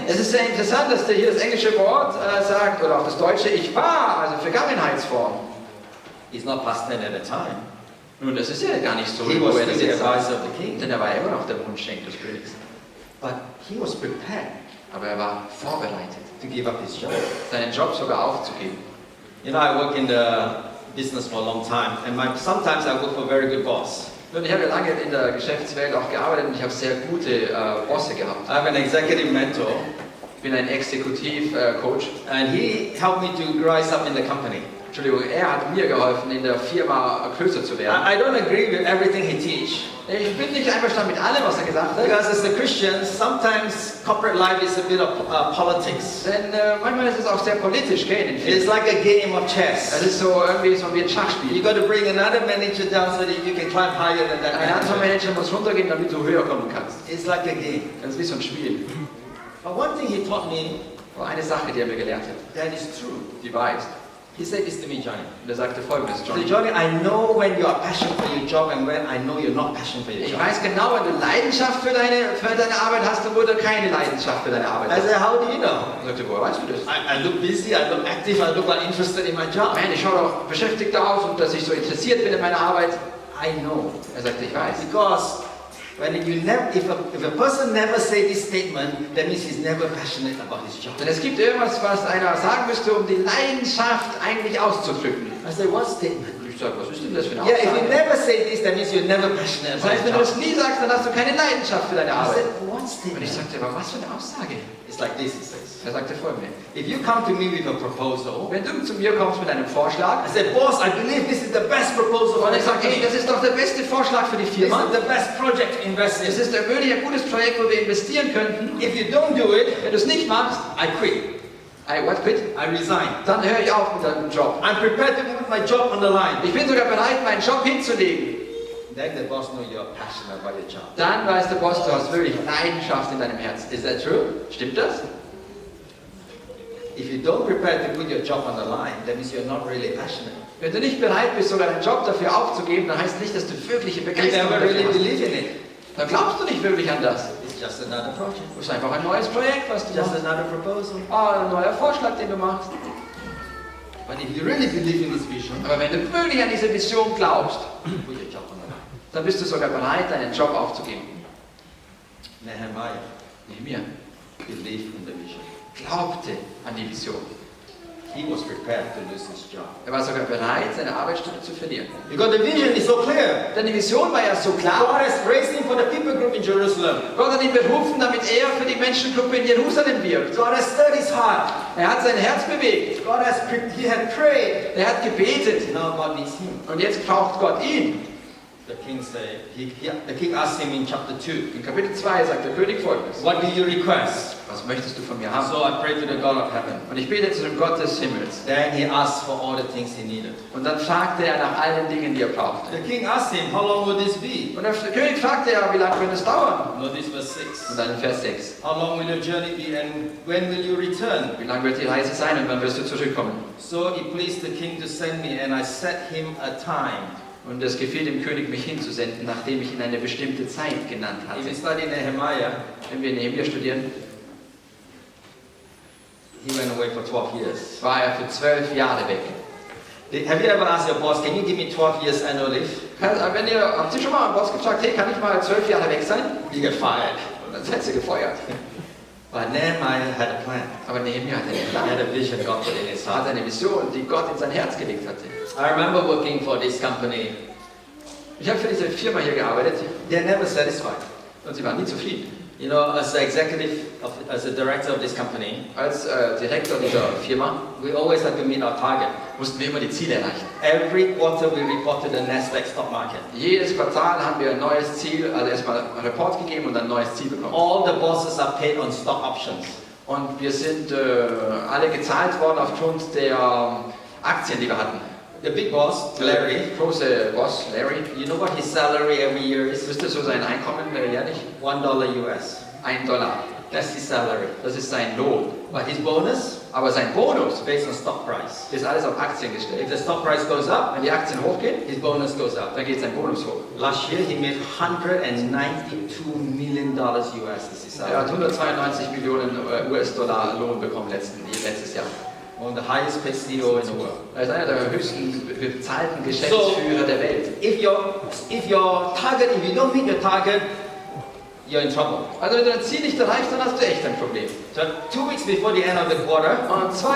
Es ist sehr interessant, dass hier das englische Wort sagt, oder auch das deutsche, ich war, also Vergangenheitsform. He's not past tense at the time. Nun, das ist ja gar nicht so, He wo was er das still the jetzt sagt. advisor of the king. Denn er war immer noch der Wunschdenker des Königs. But he was prepared Aber er war vorbereitet, to give up his job. seinen Job sogar aufzugeben. You know, I work in the business for a long time, and sometimes I work for a very good boss. Nun, ich habe ja lange in der Geschäftswelt auch gearbeitet und ich habe sehr gute Bosse gehabt. I have an executive mentor, Ich bin ein Exekutiv-Coach. and he helped me to rise up in the company. Entschuldigung, er hat mir geholfen, in der Firma größer zu werden. I don't agree with everything he teaches. Ich bin nicht einverstanden mit allem, was er gesagt hat. Because as a Christian, sometimes corporate life is a bit of politics. Denn manchmal ist es auch sehr politisch, gell, in den It's Firmen. like a game of Es chess. ist so irgendwie so wie ein You Schachspiel. got to bring another manager down so that you can climb higher than that Ein anderer manager. Manager muss runtergehen, damit du höher kommen kannst. It's like a game. Das ist wie so ein Spiel. But one thing he taught me Aber eine Sache, die er mir gelehrt hat, that is true. die wahr ist. He said this to me, Johnny. Und er sagte folgendes, He said, Johnny. Johnny, I know when you are passionate for your job and when I know you're not passionate for your Ich job. weiß genau, wenn du Leidenschaft für deine Arbeit hast und wo du keine Leidenschaft für deine Arbeit I hast. said, how do you know? Er sagte, woher weißt du das? I look busy, I look active, I look like interested in my job. Nein, ich schaue doch beschäftigt aus und dass ich so interessiert bin in meiner Arbeit. I know. Er sagte, ich weiß. Because when if a person never say this statement, that means he's never passionate about his job. Denn es gibt irgendwas, was einer sagen müsste, um die Leidenschaft eigentlich auszudrücken. I said, what statement? Und ich sage, was ist denn das für eine Yeah, if you Aussage? never say this, that means you're never passionate Das about heißt, your wenn du job. das nie sagst, dann hast du keine Leidenschaft für deine I Arbeit. said, what Und ich statement? sagte, aber was für eine Aussage? It's like this, he says. Er sagte folgendes. If you come to me with a proposal, Wenn du zu mir kommst mit einem Vorschlag, I said, boss, I believe this is the best proposal for und the ich sage, hey, company. das ist doch der beste Vorschlag für die This Firma. is the best project to invest Das in. ist wirklich ein gutes Projekt, wo wir investieren könnten. If you don't do it, Wenn du es nicht machst, I quit. what quit? I resign. Dann höre ich auf mit deinem Job. I'm prepared to put my job on the line. Ich bin sogar bereit, meinen Job hinzulegen. Then the boss knows you're passionate about your job. Dann weiß der Boss, du hast wirklich Leidenschaft in deinem Herzen. Is that true? Stimmt das? If you don't prepare to put your job on the line, that means you're not really passionate. Wenn du nicht bereit bist, sogar deinen Job dafür aufzugeben, dann heißt nicht, dass du wirkliche You Begeisterung never really dafür hast. believe in it. Dann glaubst du nicht wirklich an das. It's just another project. Das ist einfach ein neues Projekt, was du Just machst. another proposal. Ein neuer Vorschlag, den du machst. But if you really believe in this vision, Aber wenn du wirklich an diese Vision glaubst, put your job on the line. dann bist du sogar bereit, deinen Job aufzugeben. Nehemiah Nehemiah believed in the vision. glaubte an die Vision. He was prepared to lose his job. Er war sogar bereit, seine Arbeitsstelle zu verlieren. Because the vision is so clear. Denn die Vision war ja so God klar. has raised him for the people group in Jerusalem. Gott hat ihn berufen, damit er für die Menschengruppe in Jerusalem wirkt. God has stirred his heart. Er hat sein Herz bewegt. He had prayed. Er hat gebetet. Now God needs him. Und jetzt braucht Gott ihn. The king asked him in chapter 2, In Kapitel 2 sagt der König folgendes. what do you request? Was möchtest du von mir haben? So I prayed to the God of heaven. Und ich betete zu dem Gott des Himmels. Then he asked for all the things he needed. Und dann fragte er nach allen Dingen, die er brauchte. The king asked him, how long will this be? Und der König fragte ja, wie lange wird es dauern? Notice verse 6. Und dann in Vers 6. How long will your journey be and when will you return? Wie lange wird die Reise sein und wann wirst du zurückkommen? So it pleased the king to send me, and I set him a time. Und es gefiel dem König, mich hinzusenden, nachdem ich ihn eine bestimmte Zeit genannt If you hatte. study Nehemiah, Wenn wir Nehemiah studieren, he went away for 12 years. war er für 12 Jahre weg. Have you ever asked your boss, can you give me 12 years annual leave? Habt ihr schon mal am Boss gefragt, hey, kann ich mal 12 Jahre weg sein? You get fired. Und dann seid ihr gefeuert. But Nehemiah had a plan. Aber Nehemiah hatte einen He Plan. had a vision God put in his Er hatte heart. eine Vision, die Gott in sein Herz gelegt hatte. I remember working for this company. Ich habe für diese Firma hier gearbeitet They're never satisfied. und sie waren nie zufrieden. You know, as the as a director of this company, Als Direktor dieser Firma we always had to meet our target. mussten wir immer die Ziele erreichen. Every quarter we report to the Nasdaq stock market. Jedes Quartal haben wir ein neues Ziel, also erstmal einen Report gegeben und dann ein neues Ziel bekommen. All the bosses are paid on stock options. Und wir sind alle gezahlt worden aufgrund der Aktien, die wir hatten. The big boss, Larry, Große Boss, Larry, you know what his salary every year is? wisst ihr so sein Einkommen jährlich? $1 US. $1. That's his salary. Das ist sein Lohn. But his bonus Aber sein Bonus based on stock price. ist alles auf Aktien If gestellt. the stock price goes up, Wenn die Aktien hochgehen, his bonus goes up. dann geht sein Bonus hoch. Last year he made $192 million US as his Er hat salary. 192 Millionen US-Dollar Lohn bekommen letztes Jahr. One of the highest paid CEO in the world. Er ist einer der höchsten bezahlten Geschäftsführer der Welt. If your target, if you don't meet your target, you're in trouble. Also wenn du dein Ziel nicht erreichst, dann hast du echt ein Problem. So 2 weeks before the end of the quarter, Und 2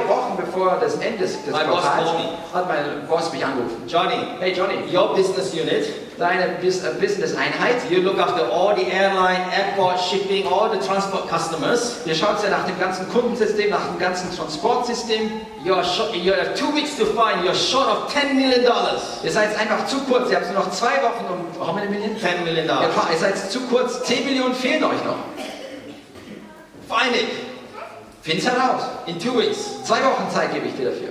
Wochen bevor das Ende des My boss Quartals called me. hat mein Boss mich angerufen. Johnny, Hey Johnny, your business unit, deine Business-Einheit, you look after all the airline, airport, shipping, all the transport customers. ihr schaut ja nach dem ganzen Kundensystem, nach dem ganzen Transportsystem. You have 2 weeks to find. You're short of $10 million. Ihr seid einfach zu kurz, ihr habt nur noch 2 Wochen und how many million? $10 million. Ihr seid zu kurz, 10 Millionen fehlen euch noch. Find it Find's heraus. in 2 weeks. 2 Wochen Zeit gebe ich dir dafür.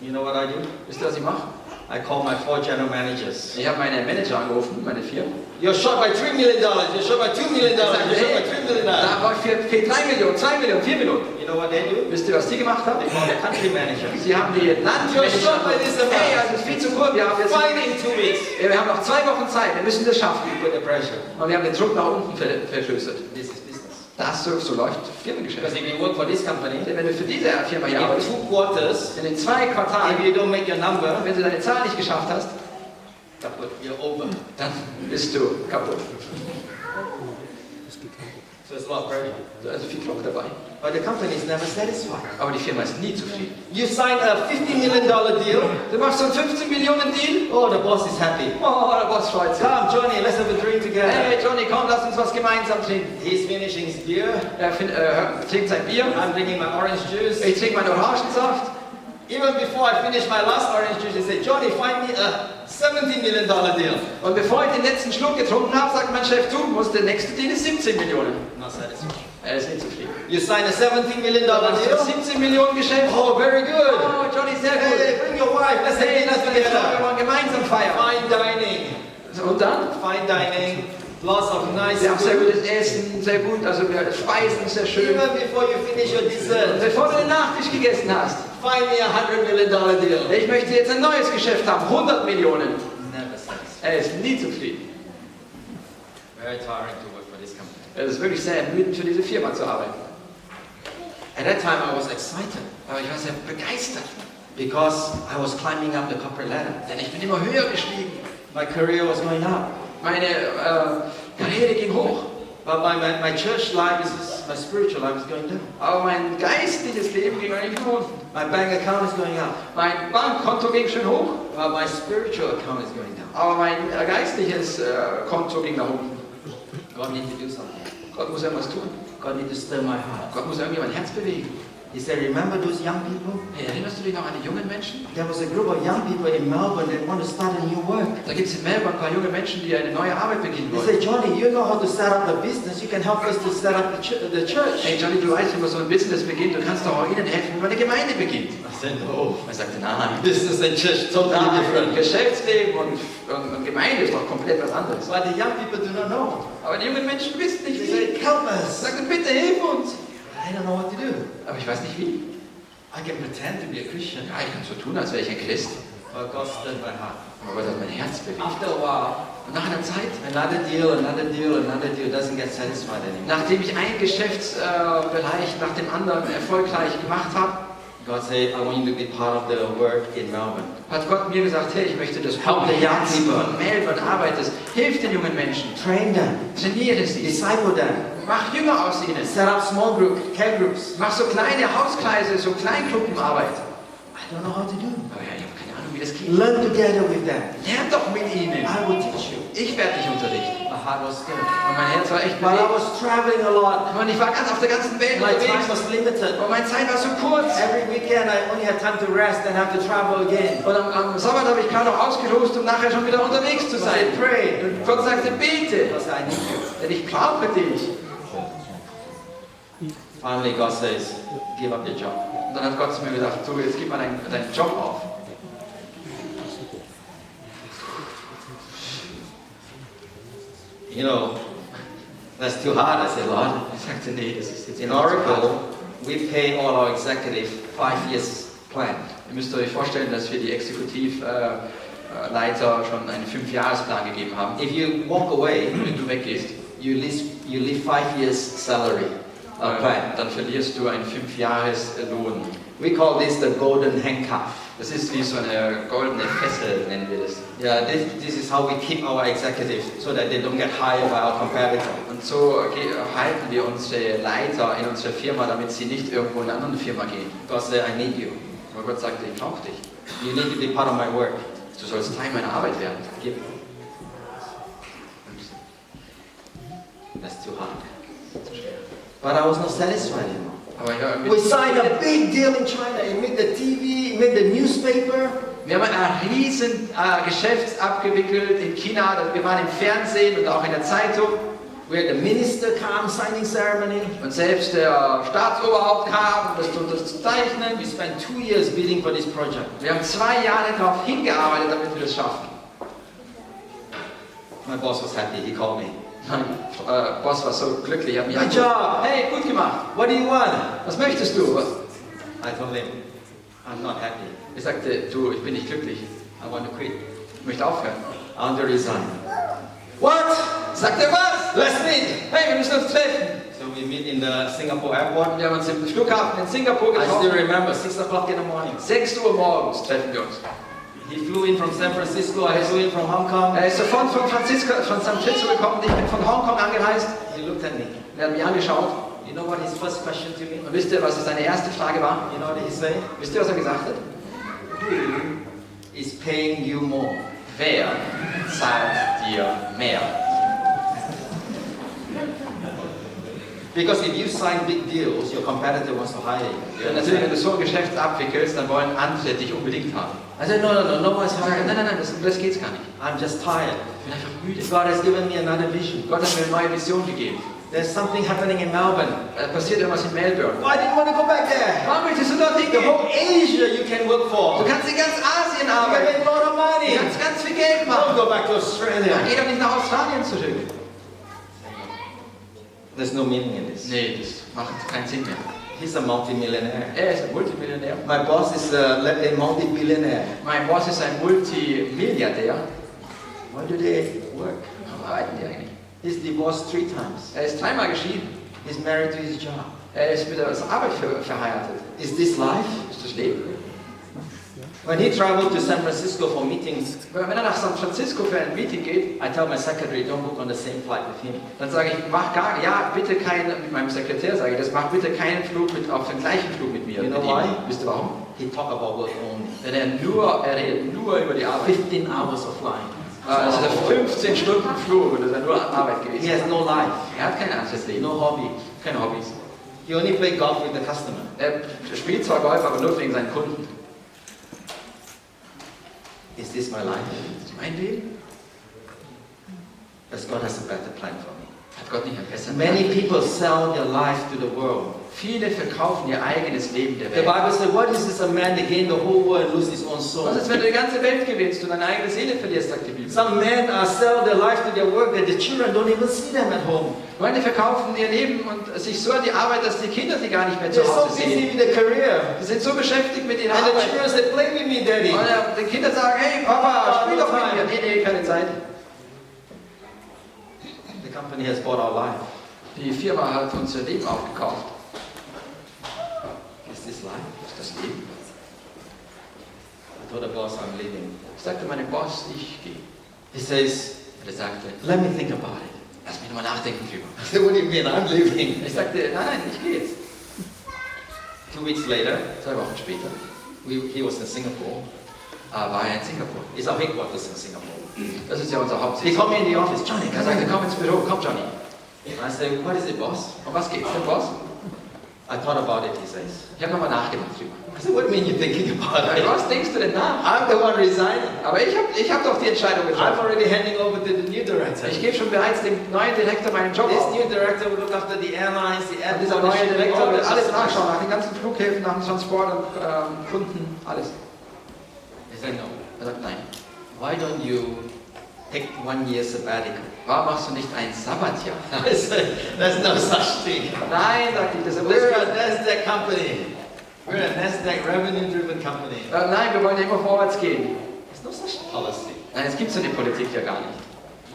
You know what I do? Wisst ihr, was ich mache? I call my 4 general managers. Ich habe meine Manager angerufen, meine 4. You're short by $3 million. You're short by $2 million. You're short by $3 million. Da fehlt 3 Millionen, 2 Millionen, 4 Millionen. You know what they do? Wisst ihr, was die gemacht haben? They call the country manager. Sie haben die Landmanager angerufen. Hey, also es ist viel zu kurz, wir haben jetzt Find it in 2 weeks. wir haben noch 2 Wochen Zeit, wir müssen das schaffen. Put the pressure. Und wir haben den Druck nach unten vergrößert. This is business. So läuft Because Firmengeschäft. if you work for this company, Denn wenn du für diese Firma hier in arbeitest, 2 quarters, in den 2 Quartalen, if you don't make your number, wenn du deine Zahl nicht geschafft hast, you're over. dann bist du kaputt. So it's a lot of pressure. Da ist viel Druck dabei. But the company is never satisfied. Aber die Firma ist nie zufrieden. You sign a $50 million deal. Du machst so einen 15 Millionen Deal. Oh, the boss is happy. Oh, der Boss freut sich. Come, Johnny, let's have a drink together. Hey Johnny, komm, lass uns was gemeinsam trinken. He's finishing his beer. Er trinkt sein Bier. I'm drinking my orange juice. Ich trinke meinen Orangensaft. Even before I finish my last orange juice, he said, Johnny, find me a $17 million deal. Und bevor ich den letzten Schluck getrunken habe, sagt mein Chef, du musst der nächste Deal ist 17 Millionen. Not satisfied. Er ist nicht zufrieden. You sign a $17 million Das deal. ist 17 Millionen Geschäft. Oh, very good. Oh, Johnny, sehr gut. Hey, bring your wife. Let's have Hey, dinner lass uns jetzt wir together. wollen gemeinsam feiern. Fine dining. Und dann? Fine dining. Lots of nice Wir haben sehr food. gutes Essen, sehr gut, also wir speisen sehr schön. Even before you finish your dessert, Bevor du den Nachtisch gegessen hast, find me a $100 million deal. ich möchte jetzt ein neues Geschäft haben, 100 Millionen. Never satisfied. Er ist nie zufrieden. Very tiring to work for this company. Es ist wirklich sehr ermüdend für diese Firma zu arbeiten. At that time, I was excited Aber ich war sehr begeistert, because I was climbing up the corporate ladder. denn ich bin immer höher gestiegen. My career was going up. Meine Karriere ging hoch, But my church life my spiritual life is going down. aber mein geistliches Leben ging eigentlich nach unten. My bank account is going up. Mein Bankkonto ging schön hoch, But my spiritual account is going down. aber mein geistliches Konto ging nach unten. God needs to do something. Gott muss irgendwas tun. God needs to stir my heart. Gott muss irgendwie mein Herz bewegen. He said, remember those young people? Hey, erinnerst du dich noch an die jungen Menschen? There was a group of young people in Melbourne that want to start a new work. Da gibt es in Melbourne ein paar junge Menschen, die eine neue Arbeit beginnen They wollen. said, Johnny, you know how to set up the business. You can help us to set up the church. Hey Johnny, du weißt, wie man so ein Business beginnt. Du kannst doch auch ihnen helfen, wie man eine Gemeinde beginnt. I said, no. Er sagte, nein. Business and church, totally Nein, different. Geschäftsleben und Gemeinde ist doch komplett was anderes. But the young people do not know. Aber die jungen Menschen wissen nicht They wie. said, help us. Sagten, bitte hilf uns. I don't know what to do. Aber ich weiß nicht wie. I can pretend to be a Christian. Ja, ich kann so tun, als wäre ich ein Christ. But God stirred my heart. Aber Gott hat mein Herz bewegt. After a while, Und nach einer Zeit, another deal doesn't get satisfied anymore. nachdem ich einen Geschäftsbereich nach dem anderen erfolgreich gemacht habe, God said, I want you to be part of the work in Melbourne. hat Gott mir gesagt, hey, ich möchte, dass du Help the im young Herzen people. von Melbourne arbeitest. Hilf den jungen Menschen. Train them, Trainiere sie. disciple them, Mach Jünger aus ihnen. set up small group, care groups. Mach so kleine Hauskreise, so Kleingruppenarbeit. I don't know how to do. Aber ja, ich habe keine Ahnung, wie das geht. Learn together with them. Lern doch mit ihnen. I will teach you. Ich werde dich unterrichten. My heart was stirred. Und mein Herz war echt But I bewegt. was traveling a lot. Und ich war ganz auf der ganzen Welt My time unterwegs. was limited. Und meine Zeit war so kurz. Every weekend I only had time to rest and have to travel again. Und am Sabbat habe ich gerade noch ausgeruht, um nachher schon wieder unterwegs zu So I sein. prayed. Und Gott sagte, bete, Because I need you. denn ich brauche dich. Finally God says, give up your job. Und dann hat Gott zu mir gesagt, so, jetzt gib mal deinen Job auf. You know, that's too hard. I said, Lord. Ich sagte, nee, das ist jetzt In immer zu hart. Oracle, we pay all our executive 5 years plan. Ihr müsst euch vorstellen, dass wir die Exekutivleiter schon einen 5-Jahres-Plan gegeben haben. If you walk away, Wenn du weggehst, you leave 5 years salary plan. dann verlierst du einen 5-Jahres-Lohn. We call this the golden handcuff. Das ist wie so eine goldene Fessel, nennen wir das. Yeah, this is how we keep our executives so that they don't get hired by our competitor. Und so halten wir unsere Leiter in unserer Firma, damit sie nicht irgendwo in eine andere Firma gehen. God said, I need you. Weil Gott sagte, ich brauche dich. You need to be part of my work. Du sollst Teil meiner Arbeit werden. Give. That's too hard. But I was not satisfied anymore. Aber ja, We signed a big deal in China. It made the TV, it made the newspaper. wir haben ein riesen Geschäft abgewickelt in China. Wir waren im Fernsehen und auch in der Zeitung. We had the minister come, signing ceremony. Und selbst der Staatsoberhaupt kam, um das zu unterzeichnen. We spent 2 years bidding for this project. Wir haben 2 Jahre darauf hingearbeitet, damit wir das schaffen. My boss was happy. He called me. Mein Boss war so glücklich. Er hat mich Good job. hey, gut gemacht. What do you want? Was möchtest du? I told him, I'm not happy. Ich sagte, du, ich bin nicht glücklich. I want to quit. Ich möchte aufhören. I want to resign. What? Sagt er, was? Let's meet. Hey, wir müssen uns treffen. So we meet in the Singapore airport. Wir haben uns im Flughafen in Singapur I still getroffen. remember 6 o'clock in the morning. 6 Uhr morgens treffen wir uns. He flew in from San Francisco. I flew in from Hong Kong. Er ist sofort von San Francisco gekommen. Ich bin von Hongkong angereist. He looked at me. Er hat mich angeschaut. You know what his first question to me? Und wisst ihr, was seine erste Frage war? You know what he said? Wisst ihr, was er gesagt hat? Who is paying you more? Wer zahlt dir mehr? Because if you sign big deals, your competitor wants to hire you. Ja, natürlich, wenn du so ein Geschäft abwickelst, dann wollen andere dich unbedingt haben. I said, no one's Ich sage, hiring. nein, das geht's gar nicht. I'm just tired. Ich bin einfach müde. God has given me another vision. Gott hat mir eine neue Vision gegeben. There's something happening in Melbourne. Passiert irgendwas in Melbourne. Why do you want to go back there? Warum möchtest du dort The hingehen? whole Asia you can work Du for. kannst in ganz Asien You can arbeiten. make a lot of Du money. kannst ganz viel Geld Don't machen. go back to Dann Australia. geh doch nicht nach Australien zurück. There's no meaning in this. Nee, das macht keinen Sinn mehr. He's a multimillionaire. Er ist ein Multimillionär. My boss is a multi-billionaire. Mein Boss ist ein Multimilliardär. Why do they work? Warum arbeiten die eigentlich? He's divorced 3 times. Er ist 3-mal geschieden. He's married to his job. Er ist mit der Arbeit verheiratet. Is this life? Ist das Leben? When he traveled to San Francisco for meetings, Wenn er nach San Francisco für ein Meeting geht, I tell my secretary, don't book on the same flight with him. dann sage ich, bitte keinen, mit meinem Sekretär sage ich das, mach bitte keinen Flug auf den gleichen Flug mit mir. You know mit ihm. why? Wisst ihr warum? He talk about work only. Denn er redet nur über die Arbeit. 15 hours of flying. Also der 15 Stunden Flug und das ist nur Arbeit He gewesen. has no life, Er hat kein anderes Leben, no hobby. keine Hobbys. He only play golf with the customer. Er spielt zwar Golf, aber nur wegen seinen Kunden. Is this my life? Das ist mein Leben. Because God has a better plan for me. Hat Gott nicht ein besseres Many people sell their life to the world. Viele verkaufen ihr eigenes Leben der The Welt. Bible says, what is this a man to gain the whole world and lose his own soul? Was ist, wenn du die ganze Welt gewinnst und deine eigene Seele verlierst, sagt die Bibel. Some men sell their life to their work that the children don't even see them at home. Leute verkaufen ihr Leben und sich so an die Arbeit, dass die Kinder sie gar nicht mehr They're zu so Hause busy sehen. with their career. Sie sind so beschäftigt mit ihrer And the Arbeit. children say, play with me, daddy. Und die Kinder sagen, hey Papa, spiel doch mit mir. Nee, keine Zeit. The company has bought our life. Die Firma hat unser Leben aufgekauft. Is this life? Ist das Leben? I told the boss I'm leaving. Ich sagte meinem Boss, ich gehe. He says, Und er sagte, let me think about it. lass mich nochmal nachdenken drüber. I said, what do you mean? I'm leaving. Ich sagte, nein, ich gehe jetzt. 2 weeks later, 2 Wochen später he was in Singapore. war er in Singapur. It's our headquarters in Singapore. Das ist ja unser He Hauptsitz. called me in the office, Johnny, Er come sagte, in. komm ins Büro, komm Johnny. I said, what is it, boss? Um was geht's denn, Boss? I thought about it, he says. Ich habe nochmal nachgedacht drüber. I said, what do you mean you're thinking about it? Was denkst du denn nach? I'm the one resigning. Aber ich hab doch die Entscheidung I'm getroffen. already handing over to the new director. Ich gebe schon bereits dem neuen Direktor meinen Job This auf. new director will look after the airlines, the Und dieser airport, neue the Direktor shipping, wird all alles this nachschauen, stuff. nach den ganzen Flughäfen, nach dem Transport und Kunden, alles. He said, no. Er sagt, nein. Why don't you take 1 year sabbatical. Warum machst du nicht ein Sabbatjahr? I said, there's no such thing. Nein, sagte ich, das ist We're a NASDAQ company. We're a NASDAQ revenue-driven company. Nein, wir wollen immer vorwärts gehen. There's no such policy. Nein, es gibt so eine Politik ja gar nicht.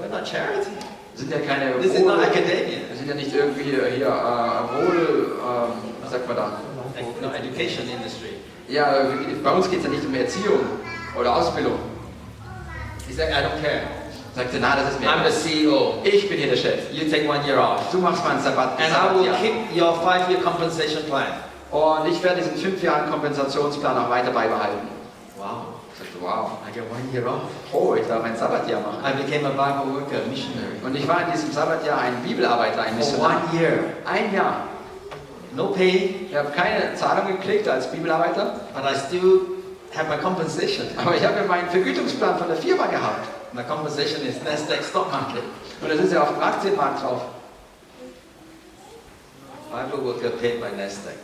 We're not charity. Wir sind ja keine This is not academia. wir sind ja nicht irgendwie hier was sagt man da? No, education industry. Ja, bei uns geht es ja nicht um Erziehung oder Ausbildung. He said, I don't care. Sagte, na, das ist mir. I'm the CEO. Ich bin hier der Chef. You take 1 year off. Du machst mal ein Sabbat. And I will keep your 5-year compensation plan. Und ich werde diesen 5 Jahren Kompensationsplan auch weiter beibehalten. Wow. Ich sagte, wow. I get 1 year off. Oh, ich darf ein Sabbatjahr machen. I became a Bible worker, a missionary. Und ich war in diesem Sabbatjahr ein Bibelarbeiter, ein For Missionar. 1 year. Ein Jahr. No pay, Ich habe keine Zahlung gekriegt als Bibelarbeiter, but I still have my compensation. aber ich habe ja meinen Vergütungsplan von der Firma gehabt. My compensation is NASDAQ stock market. Und das ist ja auf dem Aktienmarkt drauf. Bible worker paid by NASDAQ.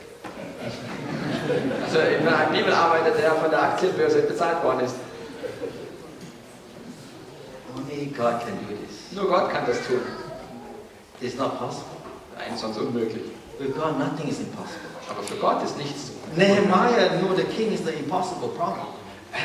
Also ich bin ein Bibelarbeiter, der von der Aktienbörse bezahlt worden ist. Only God can do this. Nur Gott kann das tun. It's not possible. Nein, sonst unmöglich. With God, nothing is impossible. Aber für Gott ist nichts. Nehemiah knew the king is the impossible problem.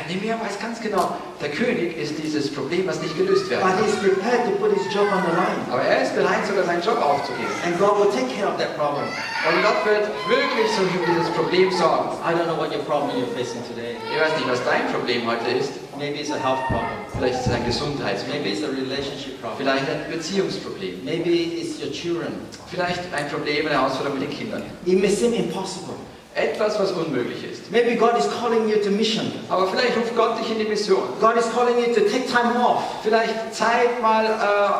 Nehemiah weiß ganz genau, der König ist dieses Problem, was nicht gelöst werden But kann. he's prepared to put his job on the line. Aber er ist bereit, sogar seinen Job aufzugeben. And God will take care of that problem. Und Gott wird wirklich so für dieses Problem sorgen. I don't know what your problem you're facing today. Ich weiß nicht, was dein Problem heute ist. Maybe it's a health problem. Vielleicht ist es ein Maybe Gesundheitsproblem. it's a relationship problem. Vielleicht ein Beziehungsproblem. Maybe it's your children. Vielleicht ein Problem, eine Herausforderung mit den Kindern. It may seem impossible. Etwas, was unmöglich ist. Maybe God is calling you to mission. Aber vielleicht ruft Gott dich in die Mission. God is calling you to take time off. Vielleicht Zeit mal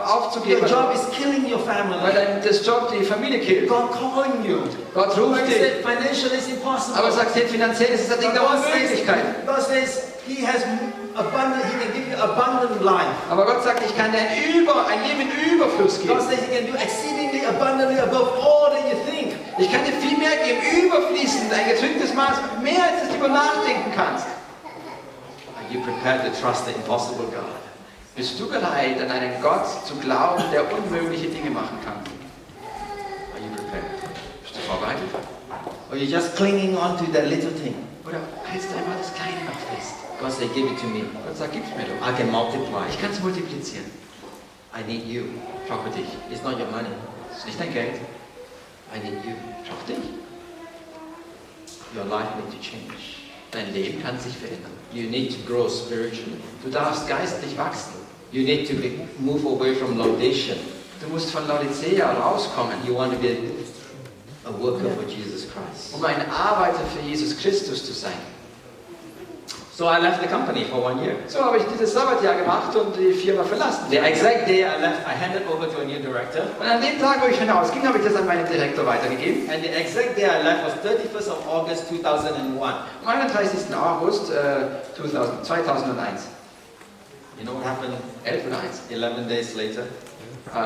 aufzugeben. Your job is killing your family. Weil das Job die Familie killt. God calling you. Gott ruft But he dich. said financial is impossible. Aber sagt, finanziell ist es ein Ding der Unmöglichkeit. God says He has abundant. He can give you abundant life. Aber Gott sagt, ich kann dir ein Leben in Überfluss geben. God says He can do exceedingly abundantly above all that you think. Ich kann dir viel mehr geben, überfließend, ein gedrücktes Maß, mehr als du darüber nachdenken kannst. Are you prepared to trust the impossible God? Bist du bereit, an einen Gott zu glauben, der unmögliche Dinge machen kann? Are you prepared? Bist du vorbereitet? Or you're just clinging on to that little thing? Oder hältst du einfach das Kleine noch fest? God said, give it to me. Gott sagt, gib's mir doch. I can multiply. Ich kann es multiplizieren. I need you. Ich brauche dich. It's not your money. Das ist nicht dein Geld. I need you. Ich brauche dich. Your life needs to change. Dein Leben kann sich verändern. You need to grow spiritually. Du darfst geistlich wachsen. You need to move away from laudation. Du musst von Laodicea rauskommen, You want to be a worker for Jesus Christ. um ein Arbeiter für Jesus Christus zu sein. So I left the company for 1 year. So habe ich dieses Sabbatjahr gemacht und die Firma verlassen. The exact day I left, I handed over to a new director. Und an dem Tag, wo ich hinausging, habe ich das an meinen Direktor weitergegeben. And the exact day I left was 31st of August 2001. Am 31. August 2001. You know what happened 11 oder 1. 11 days later?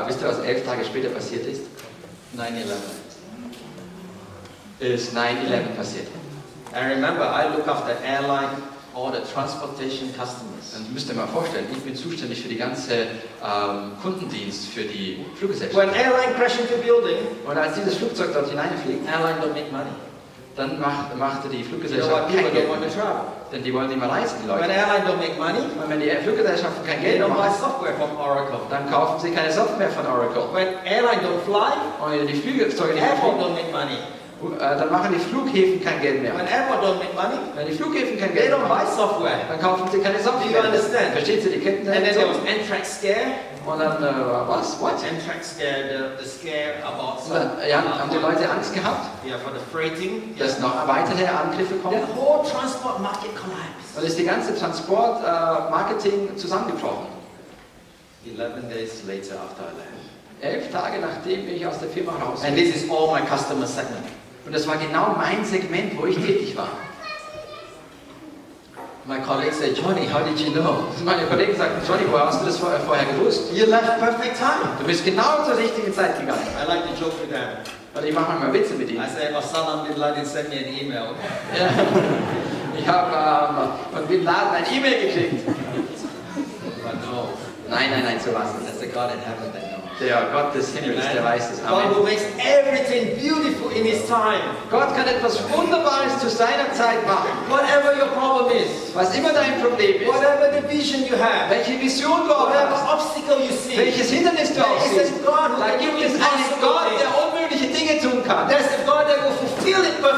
Wisst ihr, was 11 Tage später passiert ist? 9/11. Ist 9/11 passiert. I remember I look after airline, all the transportation customers. Dann müsst ihr mal vorstellen, ich bin zuständig für die ganze Kundendienst für die Fluggesellschaft. When airline crash into building, Und als dieses Flugzeug dort hineinfliegt, airline don't make money. dann machte die You know Fluggesellschaft what? People kein don't Geld want to mehr. travel. Denn die wollen nicht mehr reisen, die When Leute. airline don't make money, Und wenn die Fluggesellschaften kein they Geld mehr don't buy machen, software from Oracle. dann kaufen sie keine Software von Oracle. When airline don't fly, Und die Flugzeuge nicht mehr airport fliegen, don't make money. dann machen die Flughäfen kein Geld mehr. When airport don't make money, Wenn die Flughäfen kein they Geld don't mehr buy machen, software. dann kaufen sie keine Do you Software. understand? Versteht ihr die Ketten? And then there was Anthrax scare. Und dann, was? What? Anthrax scare, the scare about Und dann, haben die Leute Angst gehabt, yeah, for the freighting. dass noch weitere Angriffe kommen? The whole transport market collapsed. Und ist die ganze Transport-Marketing zusammengebrochen. 11 days later after I left. 11 Tage nachdem ich aus der Firma raus And bin. this is all my customer segment. Und das war genau mein Segment, wo ich tätig war. My colleagues said, Johnny, how did you know? Meine Kollegen sagten, Johnny, woher hast du das vorher gewusst? You left perfect time. Du bist genau zur richtigen Zeit gegangen. I like to joke with them. Und ich mache manchmal Witze mit I ihnen. said, Osama bin Laden sent me an email. Ja. Ich habe von Bin Laden ein E-Mail gekriegt. But no, Nein, so was nicht. That's the God in heaven that knows. Der Gott des Himmels, der weiß das. God who Amen. makes everything beautiful in His time. Gott kann etwas Wunderbares zu seiner Zeit machen. Whatever your problem is, Was immer dein Problem ist, whatever the vision you have, welche Vision du auch whatever hast, obstacle you see, welches Hindernis du auch there is siehst, a God who da can gibt do es einen impossible Gott, things. der unmögliche Dinge tun kann. There's a God that will